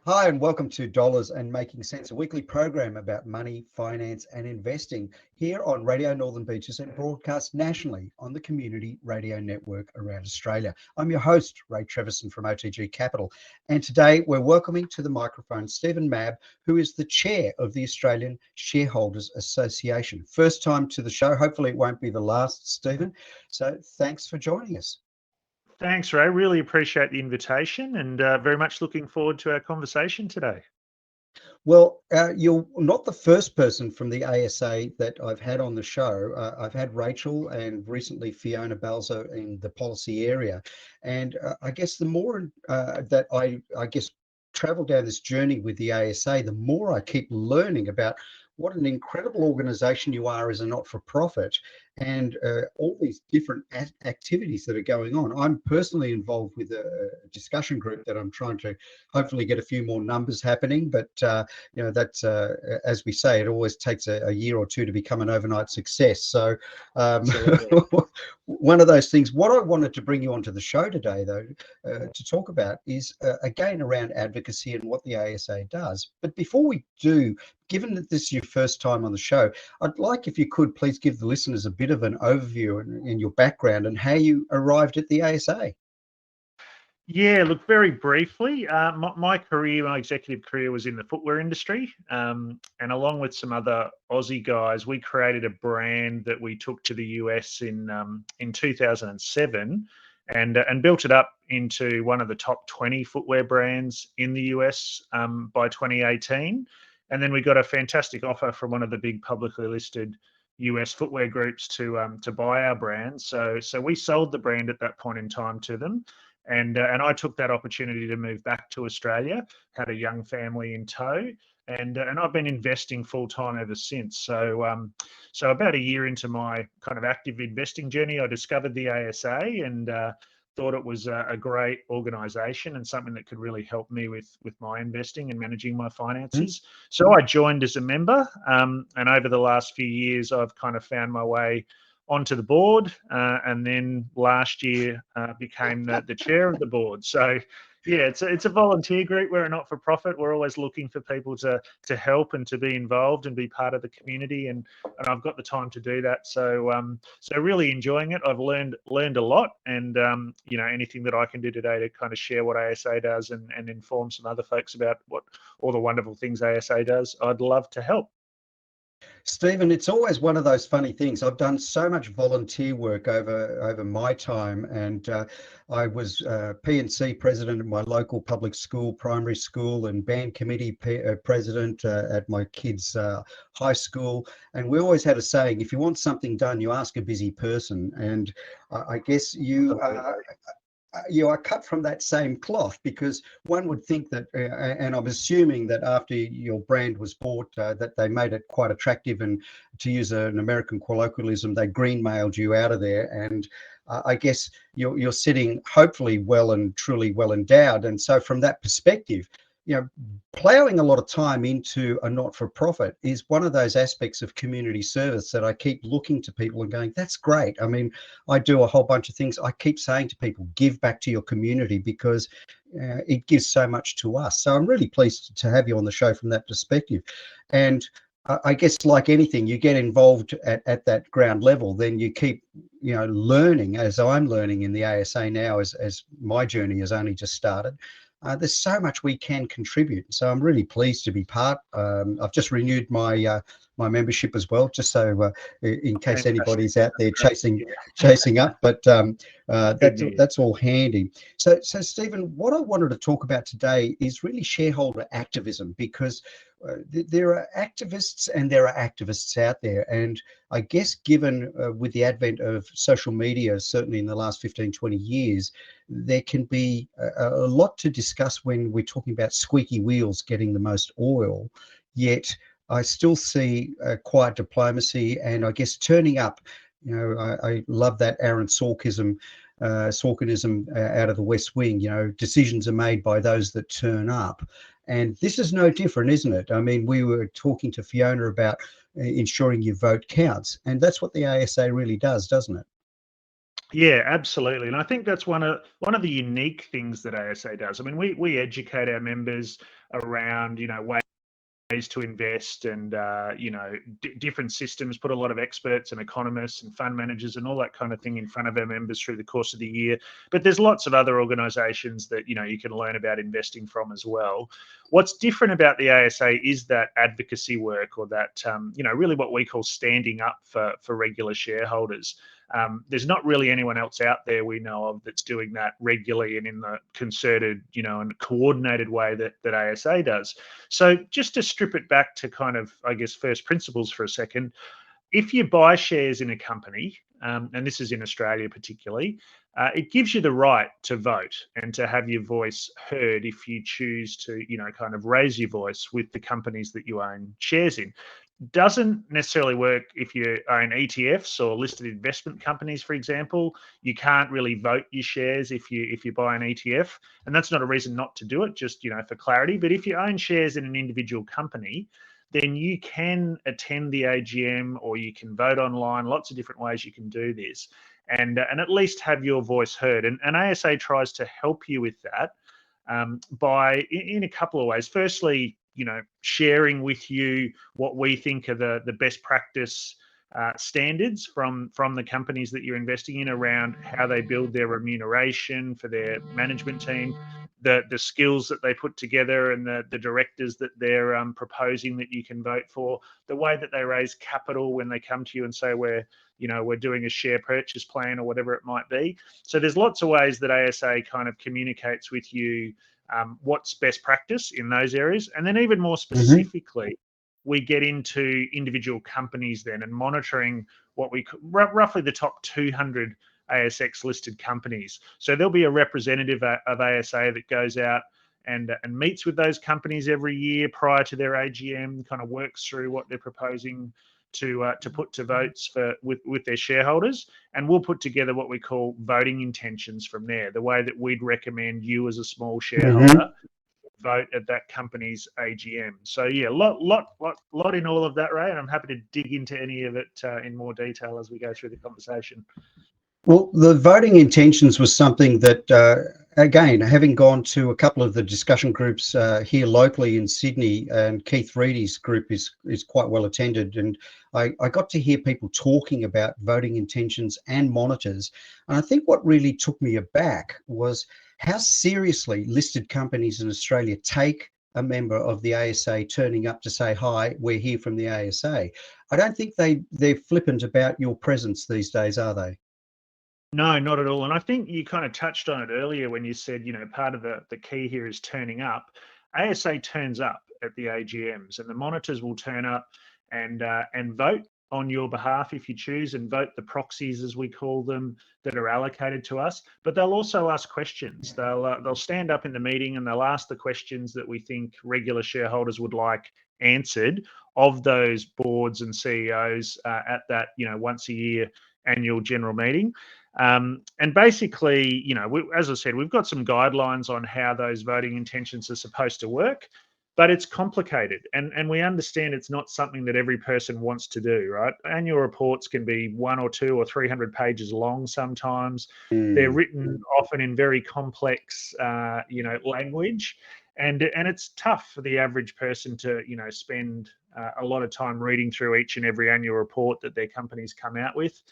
Hi, and welcome to Dollars and Making Sense, a weekly program about money, finance, and investing here on Radio Northern Beaches and broadcast nationally on the Community Radio Network around Australia. I'm your host, Ray Treverson from OTG Capital, and today we're welcoming to the microphone Steven Mabb, who is the chair of the Australian Shareholders Association. First time to the show. Hopefully it won't be the last, Steven. So thanks for joining us. Thanks, Ray. Really appreciate the invitation and very much looking forward to our conversation today. Well, you're not the first person from the ASA that I've had on the show. I've had Rachel and recently Fiona Balzo in the policy area. And I guess the more that I guess travel down this journey with the ASA, the more I keep learning about what an incredible organisation you are as a not-for-profit and all these different activities that are going on. I'm personally involved with a discussion group that I'm trying to hopefully get a few more numbers happening. But, that's, as we say, it always takes a year or two to become an overnight success. So one of those things. What I wanted to bring you onto the show today, though, to talk about is, again, around advocacy and what the ASA does. But before we do, given that this is your first time on the show, I'd like, if you could, please give the listeners a bit of an overview in your background and how you arrived at the ASA. Yeah, look, very briefly, my executive career was in the footwear industry. And along with some other Aussie guys, we created a brand that we took to the US in 2007 and built it up into one of the top 20 footwear brands in the US by 2018. And then we got a fantastic offer from one of the big publicly listed US footwear groups to buy our brand. So we sold the brand at that point in time to them. And I took that opportunity to move back to Australia, had a young family in tow, and I've been investing full time ever since. So about a year into my kind of active investing journey, I discovered the ASA and thought it was a great organisation and something that could really help me with my investing and managing my finances. So I joined as a member, and over the last few years, I've kind of found my way onto the board, and then last year became the chair of the board. So yeah, it's a volunteer group. We're a not-for-profit. We're always looking for people to help and to be involved and be part of the community, and I've got the time to do that. So really enjoying it. I've learned a lot, and anything that I can do today to kind of share what ASA does and inform some other folks about what all the wonderful things ASA does, I'd love to help. Steven, it's always one of those funny things. I've done so much volunteer work over my time, and I was P&C president at my local public school, primary school, and band committee president at my kids' high school. And we always had a saying: if you want something done, you ask a busy person. And I guess you are cut from that same cloth, because one would think that, and I'm assuming that after your brand was bought, that they made it quite attractive, and to use an American colloquialism, they green-mailed you out of there. And I guess you're sitting hopefully well and truly well endowed. And so from that perspective, plowing a lot of time into a not-for-profit is one of those aspects of community service that I keep looking to people and going, that's great. I mean, I do a whole bunch of things. I keep saying to people, give back to your community, because it gives so much to us. So I'm really pleased to have you on the show from that perspective. And I guess, like anything, you get involved at that ground level, then you keep, learning, as I'm learning in the ASA now, as my journey has only just started. There's so much we can contribute. So I'm really pleased to be part. I've just renewed my my membership as well, just so in case anybody's out there chasing up. But that's all handy. So Steven, what I wanted to talk about today is really shareholder activism, because there are activists and there are activists out there. And I guess given with the advent of social media, certainly in the last 15, 20 years, there can be a lot to discuss when we're talking about squeaky wheels getting the most oil. Yet I still see quiet diplomacy, and I guess turning up. I love that Aaron Sorkinism out of the West Wing. Decisions are made by those that turn up. And this is no different, isn't it? I mean, we were talking to Fiona about ensuring your vote counts, and that's what the ASA really does, doesn't it? Yeah, absolutely. And I think that's one of the unique things that ASA does. I mean, we educate our members around, ways to invest and different systems, put a lot of experts and economists and fund managers and all that kind of thing in front of our members through the course of the year. But there's lots of other organizations that you can learn about investing from as well. What's different about the ASA is that advocacy work, or that really what we call standing up for regular shareholders. There's not really anyone else out there we know of that's doing that regularly and in the concerted, and coordinated way that ASA does. So just to strip it back to kind of, I guess, first principles for a second, if you buy shares in a company, and this is in Australia particularly, it gives you the right to vote and to have your voice heard if you choose to, kind of raise your voice with the companies that you own shares in. Doesn't necessarily work if you own ETFs or listed investment companies, for example. You can't really vote your shares if you buy an ETF, and that's not a reason not to do it, just for clarity. But if you own shares in an individual company, then you can attend the AGM or you can vote online. Lots of different ways you can do this, and at least have your voice heard. And ASA tries to help you with that by in a couple of ways. Firstly, sharing with you what we think are the best practice standards from the companies that you're investing in, around how they build their remuneration for their management team, the skills that they put together, and the directors that they're proposing that you can vote for, the way that they raise capital when they come to you and say we're doing a share purchase plan or whatever it might be. So there's lots of ways that ASA kind of communicates with you what's best practice in those areas. And then even more specifically, we get into individual companies then, and monitoring what we roughly the top 200 ASX listed companies. So there'll be a representative of ASA that goes out and meets with those companies every year prior to their AGM, kind of works through what they're proposing to put to votes with their shareholders, and we'll put together what we call voting intentions from there, the way that we'd recommend you as a small shareholder vote at that company's AGM. So yeah, lot in all of that, Ray, and I'm happy to dig into any of it in more detail as we go through the conversation. Well, the voting intentions was something that, again, having gone to a couple of the discussion groups here locally in Sydney, and Keith Reedy's group is quite well attended, and I got to hear people talking about voting intentions and monitors. And I think what really took me aback was how seriously listed companies in Australia take a member of the ASA turning up to say, hi, we're here from the ASA. I don't think they're flippant about your presence these days, are they? No, not at all. And I think you kind of touched on it earlier when you said, part of the key here is turning up. ASA turns up at the AGMs, and the monitors will turn up and vote on your behalf if you choose, and vote the proxies, as we call them, that are allocated to us. But they'll also ask questions. They'll stand up in the meeting and they'll ask the questions that we think regular shareholders would like answered of those boards and CEOs at that once a year annual general meeting. And basically, as I said, we've got some guidelines on how those voting intentions are supposed to work, but it's complicated. And we understand it's not something that every person wants to do, right? Annual reports can be 100 or 200 or 300 pages long sometimes. They're written often in very complex, language. And it's tough for the average person to, spend a lot of time reading through each and every annual report that their companies come out with.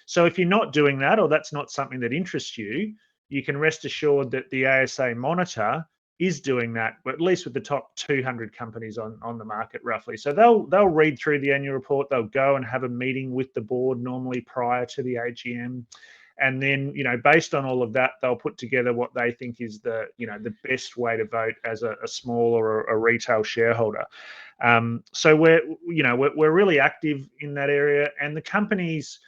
So if you're not doing that, or that's not something that interests you, you can rest assured that the ASA monitor is doing that, but at least with the top 200 companies on the market roughly. So they'll read through the annual report, they'll go and have a meeting with the board normally prior to the AGM. And then, based on all of that, they'll put together what they think is the best way to vote as a small or a retail shareholder. So we're really active in that area, and the companies,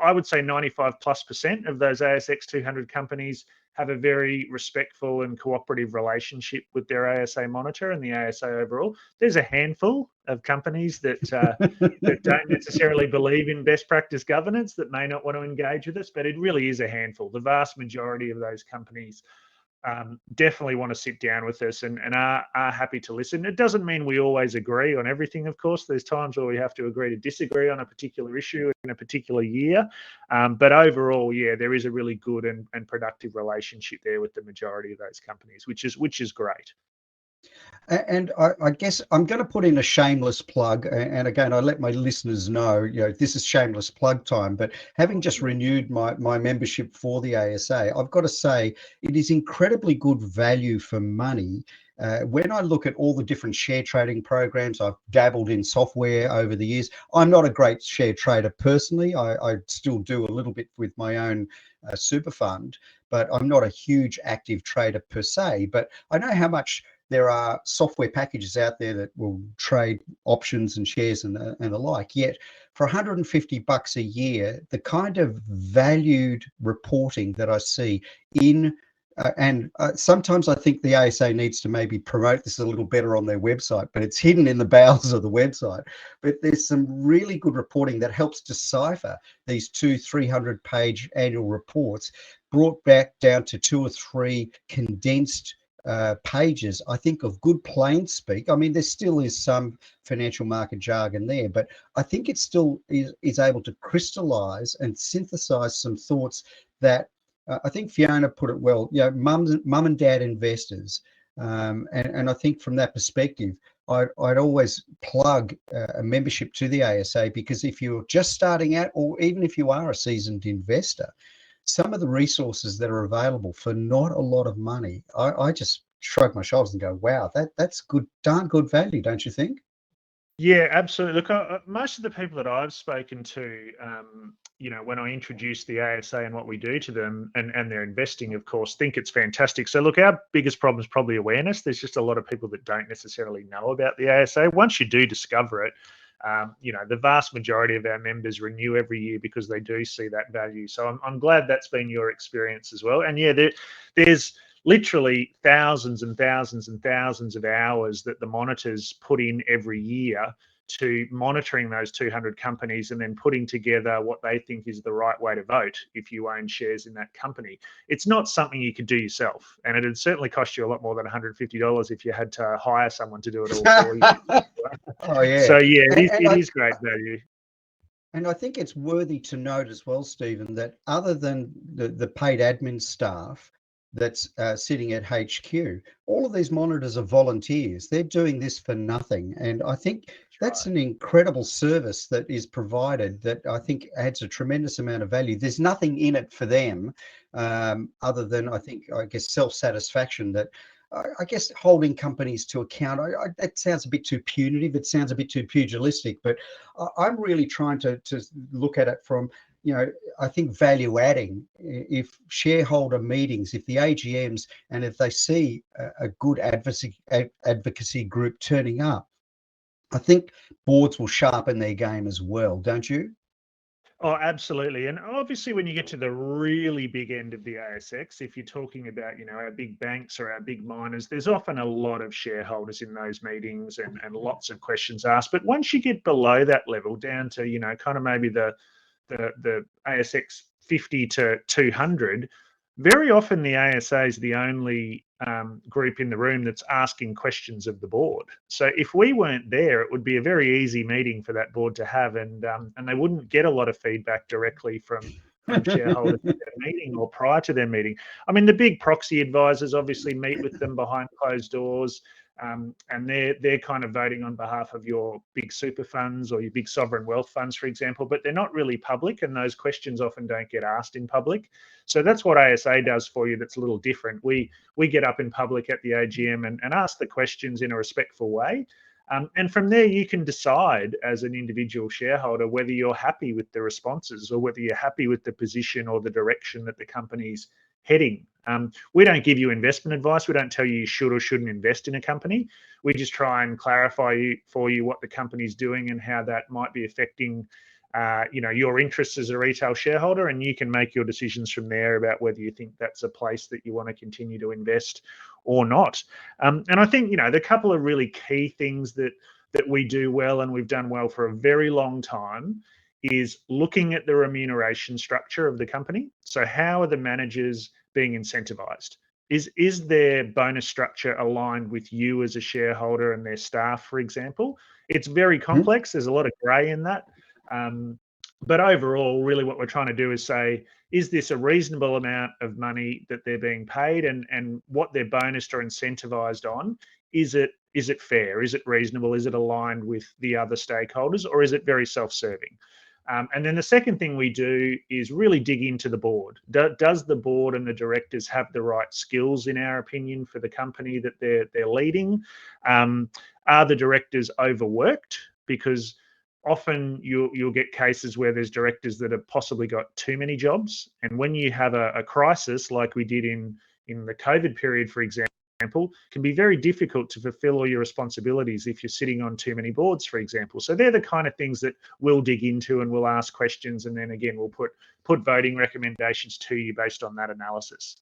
I would say 95+% of those ASX 200 companies have a very respectful and cooperative relationship with their ASA monitor and the ASA overall. There's a handful of companies that don't necessarily believe in best practice governance, that may not want to engage with us, but it really is a handful. The vast majority of those companies definitely want to sit down with us and are happy to listen. It doesn't mean we always agree on everything, of course. There's times where we have to agree to disagree on a particular issue in a particular year. But overall, yeah, there is a really good and productive relationship there with the majority of those companies, which is great. And I guess I'm going to put in a shameless plug. And again, I let my listeners know, this is shameless plug time. But having just renewed my membership for the ASA, I've got to say it is incredibly good value for money. When I look at all the different share trading programs, I've dabbled in software over the years. I'm not a great share trader personally. I still do a little bit with my own super fund, but I'm not a huge active trader per se. But I know how much there are software packages out there that will trade options and shares and the like. Yet for $150 a year, the kind of valued reporting that I see in and sometimes I think the ASA needs to maybe promote this a little better on their website, but it's hidden in the bowels of the website. But there's some really good reporting that helps decipher these 200-300 page annual reports, brought back down to 2 or 3 condensed pages, I think, of good plain speak. I mean, there still is some financial market jargon there, but I think it still is able to crystallize and synthesize some thoughts that I think Fiona put it well, mum and dad investors. And I think from that perspective, I'd always plug a membership to the ASA, because if you're just starting out, or even if you are a seasoned investor, some of the resources that are available for not a lot of money, I just shrug my shoulders and go, wow, that's good, darn good value, don't you think? Yeah, absolutely. Look, most of the people that I've spoken to, when I introduce the ASA and what we do to them and their investing, of course, think it's fantastic. So look, our biggest problem is probably awareness. There's just a lot of people that don't necessarily know about the ASA. Once you do discover it, the vast majority of our members renew every year because they do see that value. So I'm glad that's been your experience as well. And yeah, there's literally thousands and thousands and thousands of hours that the monitors put in every year to monitoring those 200 companies and then putting together what they think is the right way to vote if you own shares in that company. It's not something you could do yourself, and it'd certainly cost you a lot more than $150 if you had to hire someone to do it all for you. Oh yeah. So yeah, And it is great value. And I think it's worthy to note as well, Stephen, that other than the paid admin staff that's sitting at HQ, all of these monitors are volunteers. They're doing this for nothing. And I think that's an incredible service that is provided that I think adds a tremendous amount of value. There's nothing in it for them other than, I guess, self-satisfaction that I guess holding companies to account, that sounds a bit too punitive. It sounds a bit too pugilistic, but I'm really trying to look at it from, I think value adding. If shareholder meetings, if the AGMs, and if they see a good advocacy group turning up, I think boards will sharpen their game as well, don't you? Oh, absolutely. And obviously, when you get to the really big end of the ASX, if you're talking about, our big banks or our big miners, there's often a lot of shareholders in those meetings and lots of questions asked. But once you get below that level, down to, kind of maybe the ASX 50 to 200, very often the ASA is the only group in the room that's asking questions of the board. So if we weren't there, it would be a very easy meeting for that board to have, and they wouldn't get a lot of feedback directly from shareholders at their meeting or prior to their meeting. I mean, the big proxy advisors obviously meet with them behind closed doors. And they're kind of voting on behalf of your big super funds or your big sovereign wealth funds, for example, but they're not really public, and those questions often don't get asked in public. So that's what ASA does for you that's a little different. We get up in public at the AGM and ask the questions in a respectful way. And from there, you can decide as an individual shareholder whether you're happy with the responses or whether you're happy with the position or the direction that the company's heading. We don't give you investment advice. We don't tell you should or shouldn't invest in a company. We just try and clarify for you what the company's doing and how that might be affecting your interests as a retail shareholder, and you can make your decisions from there about whether you think that's a place that you want to continue to invest or not. And I think, the couple of really key things that we do well and we've done well for a very long time is looking at the remuneration structure of the company. So how are the managers being incentivized? Is their bonus structure aligned with you as a shareholder and their staff, for example? It's very complex. There's a lot of grey in that. But overall, really what we're trying to do is say, is this a reasonable amount of money that they're being paid, and what they're bonused or incentivized on, is it fair? Is it reasonable? Is it aligned with the other stakeholders, or is it very self-serving? And then the second thing we do is really dig into the board. Does the board and the directors have the right skills, in our opinion, for the company that they're leading? Are the directors overworked? Because often you'll get cases where there's directors that have possibly got too many jobs, and when you have a crisis like we did in the COVID period, for example, can be very difficult to fulfill all your responsibilities if you're sitting on too many boards, for example. So they're the kind of things that we'll dig into, and we'll ask questions, and then again we'll put voting recommendations to you based on that analysis.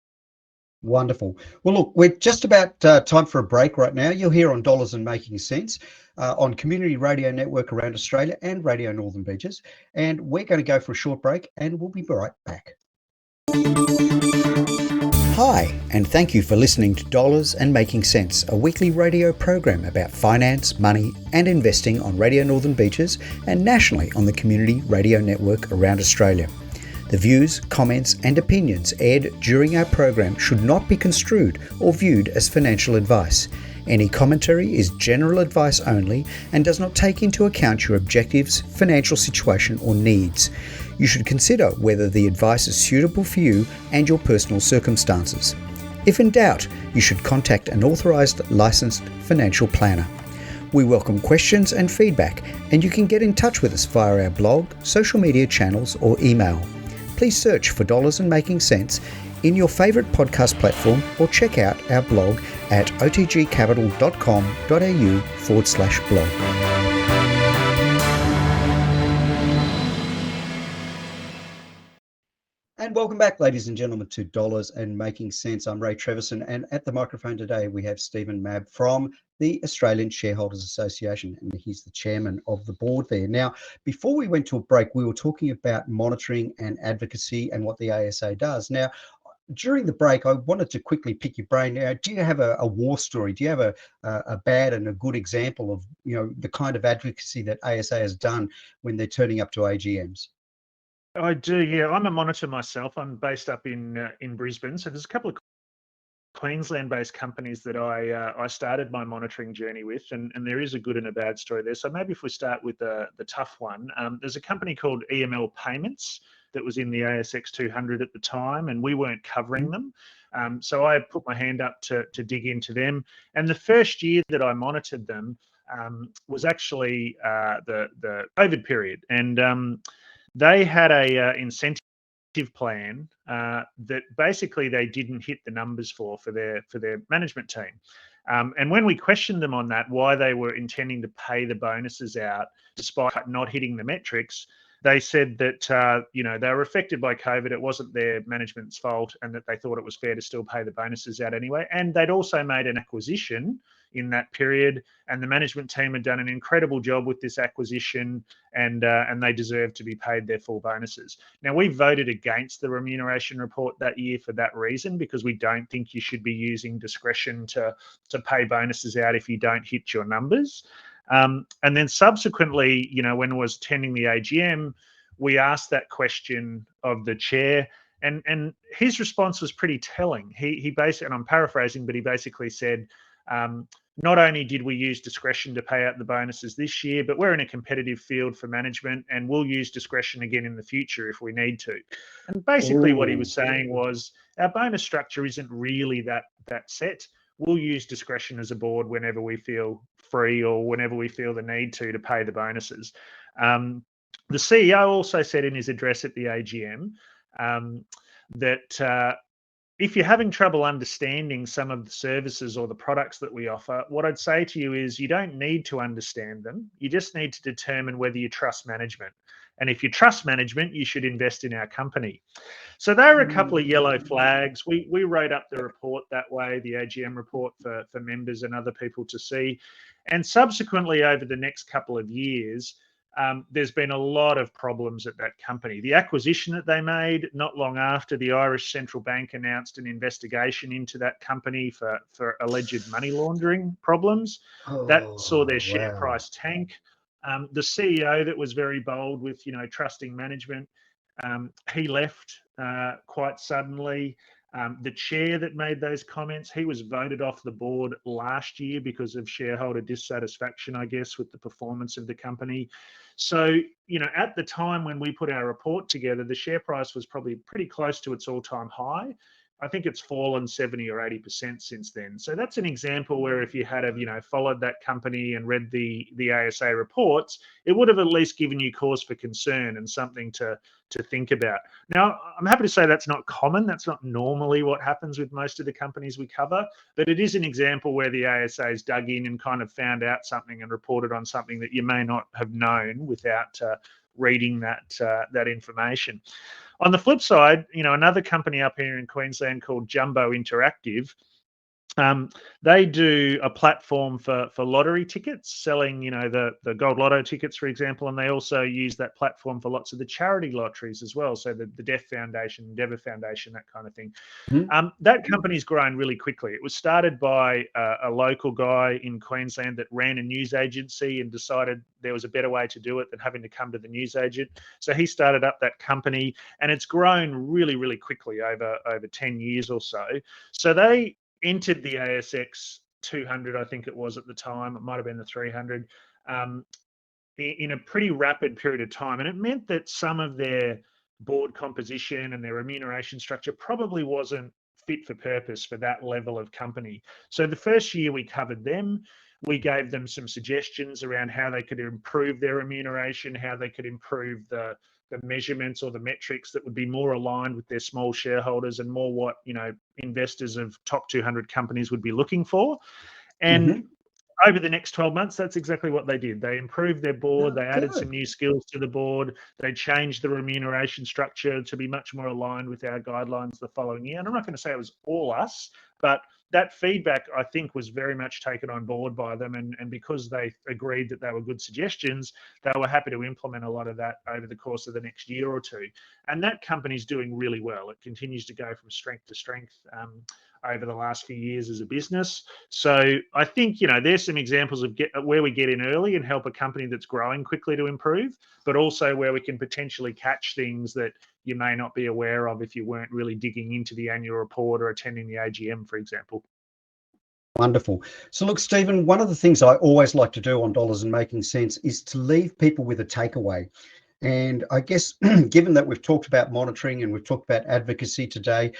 Wonderful. Well, look, we're just about time for a break right now. You're here on Dollars and Making Sense on Community Radio Network around Australia and Radio Northern Beaches. And we're going to go for a short break, and we'll be right back. Hi, and thank you for listening to Dollars and Making Sense, a weekly radio program about finance, money, and investing on Radio Northern Beaches and nationally on the Community Radio Network around Australia. The views, comments, and opinions aired during our program should not be construed or viewed as financial advice. Any commentary is general advice only and does not take into account your objectives, financial situation, or needs. You should consider whether the advice is suitable for you and your personal circumstances. If in doubt, you should contact an authorised licensed financial planner. We welcome questions and feedback, and you can get in touch with us via our blog, social media channels, or email. Please search for Dollars and Making Sense in your favourite podcast platform, or check out our blog at otgcapital.com.au/blog. And welcome back, ladies and gentlemen, to Dollars and Making Sense. I'm Ray Treverson, and at the microphone today we have Steven Mabb from the Australian Shareholders Association, and he's the chairman of the board there. Now, before we went to a break, we were talking about monitoring and advocacy and what the ASA does. Now, during the break, I wanted to quickly pick your brain. Now, do you have a war story? Do you have a bad and a good example of, you know, the kind of advocacy that ASA has done when they're turning up to AGMs? I do, yeah. I'm a monitor myself. I'm based up in Brisbane, so there's a couple of Queensland-based companies that I started my monitoring journey with, and there is a good and a bad story there. So maybe if we start with the tough one, there's a company called EML Payments that was in the ASX 200 at the time, and we weren't covering them. So I put my hand up to dig into them. And the first year that I monitored them was actually the COVID period, and they had a incentive plan that basically they didn't hit the numbers for their management team. And when we questioned them on that, why they were intending to pay the bonuses out despite not hitting the metrics, they said that they were affected by COVID. It wasn't their management's fault, and that they thought it was fair to still pay the bonuses out anyway. And they'd also made an acquisition in that period, and the management team had done an incredible job with this acquisition, and they deserved to be paid their full bonuses. Now, we voted against the remuneration report that year for that reason, because we don't think you should be using discretion to pay bonuses out if you don't hit your numbers. And then subsequently, when I was attending the AGM, we asked that question of the chair, and his response was pretty telling. He basically, and I'm paraphrasing, but he basically said, not only did we use discretion to pay out the bonuses this year, but we're in a competitive field for management, and we'll use discretion again in the future if we need to. And basically what he was saying was, our bonus structure isn't really that set. We'll use discretion as a board whenever we feel free or whenever we feel the need to pay the bonuses. The CEO also said in his address at the AGM that if you're having trouble understanding some of the services or the products that we offer, what I'd say to you is you don't need to understand them. You just need to determine whether you trust management. And if you trust management, you should invest in our company. So there are a couple of yellow flags. We wrote up the report that way, the AGM report for members and other people to see. And subsequently, over the next couple of years, there's been a lot of problems at that company. The acquisition that they made not long after, the Irish Central Bank announced an investigation into that company for alleged money laundering problems. That saw their Oh, share wow. price tank. The CEO that was very bold with, trusting management, he left quite suddenly. The chair that made those comments, he was voted off the board last year because of shareholder dissatisfaction, I guess, with the performance of the company. So, at the time when we put our report together, the share price was probably pretty close to its all-time high. I think it's fallen 70 or 80% since then. So that's an example where if you had followed that company and read the ASA reports, it would have at least given you cause for concern and something to think about. Now, I'm happy to say that's not common. That's not normally what happens with most of the companies we cover, but it is an example where the ASA's dug in and kind of found out something and reported on something that you may not have known without reading that information. On the flip side, another company up here in Queensland called Jumbo Interactive, they do a platform for lottery tickets, selling, the Gold Lotto tickets, for example, and they also use that platform for lots of the charity lotteries as well. So the Deaf Foundation, Endeavour Foundation, that kind of thing. That company's grown really quickly. It was started by a local guy in Queensland that ran a news agency and decided there was a better way to do it than having to come to the news agent. So he started up that company, and it's grown really, really quickly over 10 years or so. So they entered the ASX 200, I think it was at the time. It might have been the 300, in a pretty rapid period of time. And it meant that some of their board composition and their remuneration structure probably wasn't fit for purpose for that level of company. So the first year we covered them, we gave them some suggestions around how they could improve their remuneration, how they could improve the measurements or the metrics that would be more aligned with their small shareholders and more what investors of top 200 companies would be looking for. And over the next 12 months, that's exactly what they did. They improved their board. They added some new skills to the board. They changed the remuneration structure to be much more aligned with our guidelines the following year. And I'm not going to say it was all us, but that feedback, I think, was very much taken on board by them. And because they agreed that they were good suggestions, they were happy to implement a lot of that over the course of the next year or two. And that company's doing really well. It continues to go from strength to strength over the last few years as a business. So I think, there's some examples of where we get in early and help a company that's growing quickly to improve, but also where we can potentially catch things that you may not be aware of if you weren't really digging into the annual report or attending the AGM, for example. Wonderful. So look, Steven, one of the things I always like to do on Dollars and Making Sense is to leave people with a takeaway. And I guess, given that we've talked about monitoring and we've talked about advocacy today,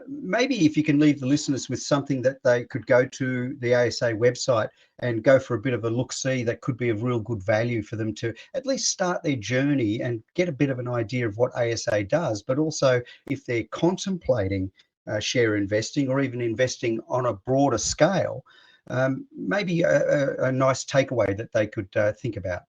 maybe if you can leave the listeners with something that they could go to the ASA website and go for a bit of a look-see that could be of real good value for them to at least start their journey and get a bit of an idea of what ASA does, but also if they're contemplating share investing or even investing on a broader scale, maybe a nice takeaway that they could think about.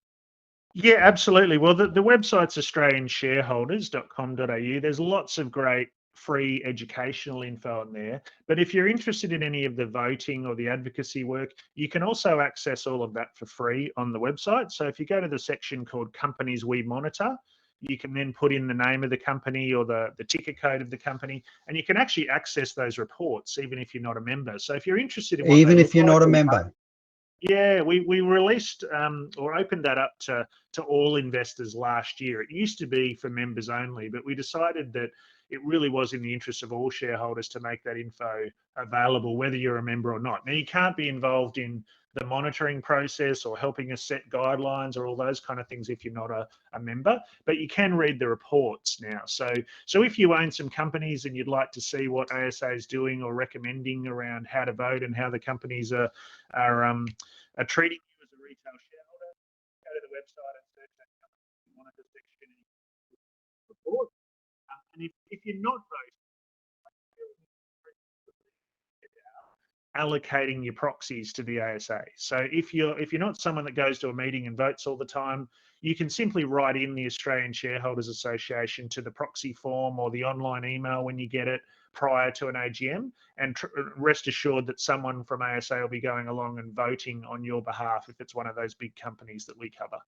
Yeah, absolutely. Well, the website's australianshareholders.com.au. There's lots of great free educational info on there. But if you're interested in any of the voting or the advocacy work, you can also access all of that for free on the website. So if you go to the section called Companies We Monitor, you can then put in the name of the company or the ticker code of the company, and you can actually access those reports even if you're not a member. So if you're interested in what even they if look you're like, not a member. yeah, we released or opened that up to all investors last year. It used to be for members only, but we decided that it really was in the interest of all shareholders to make that info available, whether you're a member or not. Now, you can't be involved in the monitoring process or helping us set guidelines or all those kind of things if you're not a member, but you can read the reports now. So if you own some companies and you'd like to see what ASA is doing or recommending around how to vote and how the companies are treating you as a retail shareholder, go to the website and search that company monitor section and report. And if you're not voting, allocating your proxies to the ASA. So if you're not someone that goes to a meeting and votes all the time, you can simply write in the Australian Shareholders Association to the proxy form or the online email when you get it prior to an AGM, and rest assured that someone from ASA will be going along and voting on your behalf if it's one of those big companies that we cover.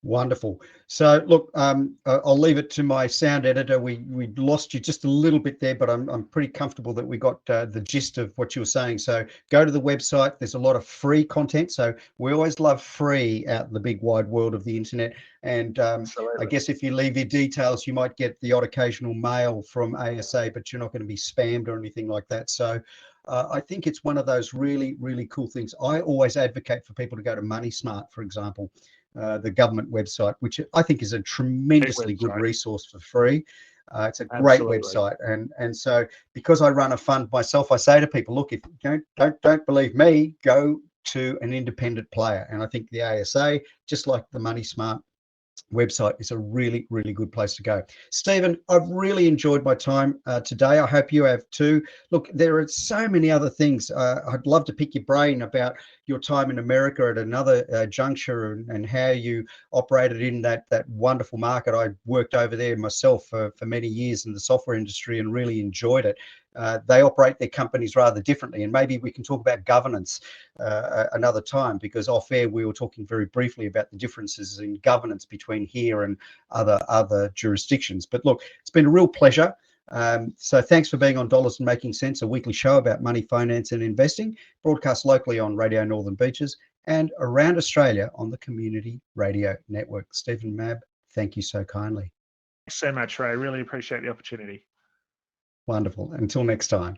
Wonderful. So look, I'll leave it to my sound editor. We lost you just a little bit there, but I'm pretty comfortable that we got the gist of what you were saying. So go to the website. There's a lot of free content. So we always love free out in the big wide world of the internet. And I guess if you leave your details, you might get the odd occasional mail from ASA, but you're not going to be spammed or anything like that. So I think it's one of those really, really cool things. I always advocate for people to go to Money Smart, for example, the government website, which I think is a tremendously good resource for free. It's a great website, and so because I run a fund myself, I say to people, look, if you don't believe me, go to an independent player. And I think the ASA, just like the Money Smart website, is a really, really good place to go. Steven, I've really enjoyed my time today. I hope you have too. Look, there are so many other things. I'd love to pick your brain about your time in America at another juncture, and how you operated in that wonderful market. I worked over there myself for many years in the software industry and really enjoyed it. They operate their companies rather differently, and maybe we can talk about governance another time, because off air we were talking very briefly about the differences in governance between here and other jurisdictions. But look, it's been a real pleasure. So thanks for being on Dollars and Making Sense, a weekly show about money, finance and investing, broadcast locally on Radio Northern Beaches and around Australia on the Community Radio Network. Steven Mabb, thank you so kindly. Thanks so much, Ray. Really appreciate the opportunity. Wonderful. Until next time.